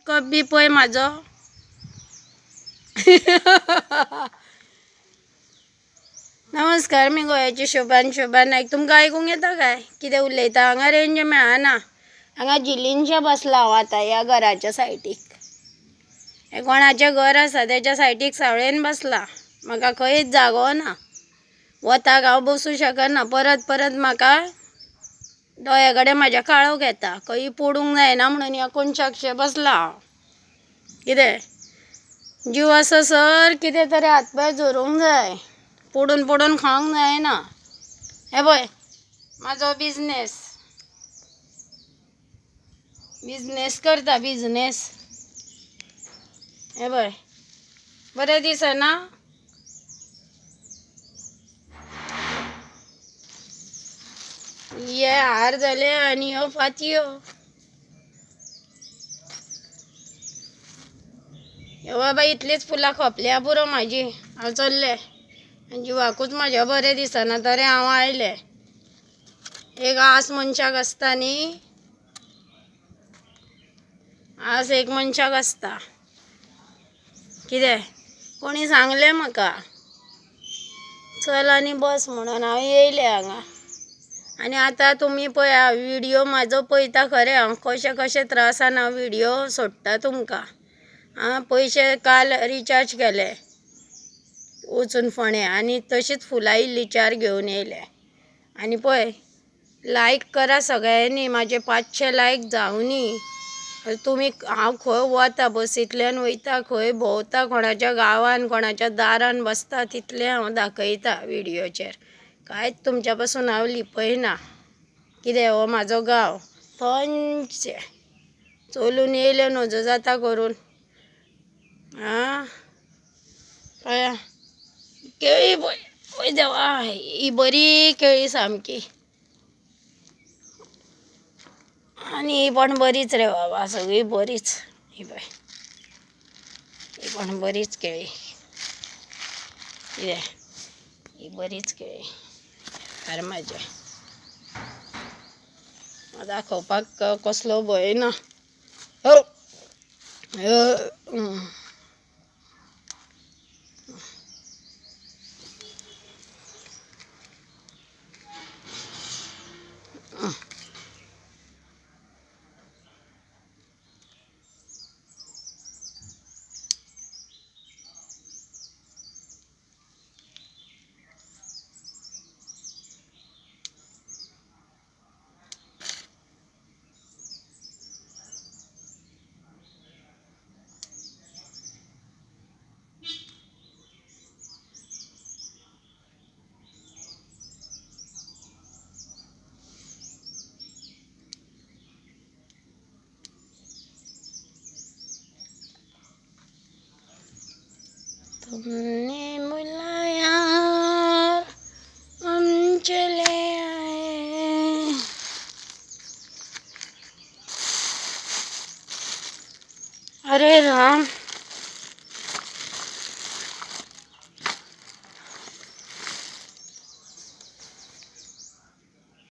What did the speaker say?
Cup बी पळय म्हाजो. नमस्कार, मी गोंयाची शोभा नायक. तुमकां आयकूंक येता काय कितें उलयता? हांगा रेंज मेळना. हांगा जिलींच्या बसला हांव आतां ह्या घराच्या सायडीक. हें कोणाचें घर आसा तेच्या सायडीक सावळेन बसला. म्हाका खंयच जागो ना. वताक हांव बसूं शकना. परत परत म्हाका दोळ्या कडेन म्हाज्या काळोख येता. खंय पडूंक जायना म्हणून ह्या कोनशाकशें बसला हांव. कितें जीव आसा सर कितें तरी हातपाय जोरूंक जाय. पडून पडून खावंक जायना. हे पळय म्हाजो बिजनेस करता बिजनेस. हे पळय बरें दिसना. हे हार जाले आनी ह्यो फातयो. हे बाबा इतलीच फुलां खोपल्या पुरो म्हाजी. हांव चल्लें. जिवाकूच म्हाज्या बरें दिसना तरी हांव आयलें. एक आस मनशाक आसता न्ही. आस एक मनशाक आसता. कितें कोणी सांगलें म्हाका चल आनी बस म्हणून हांव येयलें हांगा. आनी आतां तुमी पळया व्हिडियो म्हाजो पळयता खरें हांव कशें कशें त्रासान हांव व्हिडियो सोडटा तुमकां. पयशे काल रिचार्ज केले वचून फोंडे आनी तशीच फुलां इल्ली 4 घेवन येयले. आनी पळय लायक करा सगळ्यांनी. म्हाजे 500 लायक जावनी. तुमी हांव खंय वता बसींतल्यान वयता खंय भोंवता कोणाच्या गांवान कोणाच्या दारान बसता तितलें हांव दाखयता व्हिडियोचेर. कांयच तुमच्या पासून हांव लिपयना. कितें हो म्हाजो गांव थंयचें चलून येयलें नजो जाता करून. पळया केळी पळय देवा ही बरी केळी सामकी. आनी ही पण बरीच रे बाबा सगळी बरीच. ही पळय ही पण बरीच केळी. कितें ही बरीच केळी हार म्हाजे. दाखोवपाक कसलो भंय ना. तुमने बुलाया हम चले आए. अरे राम.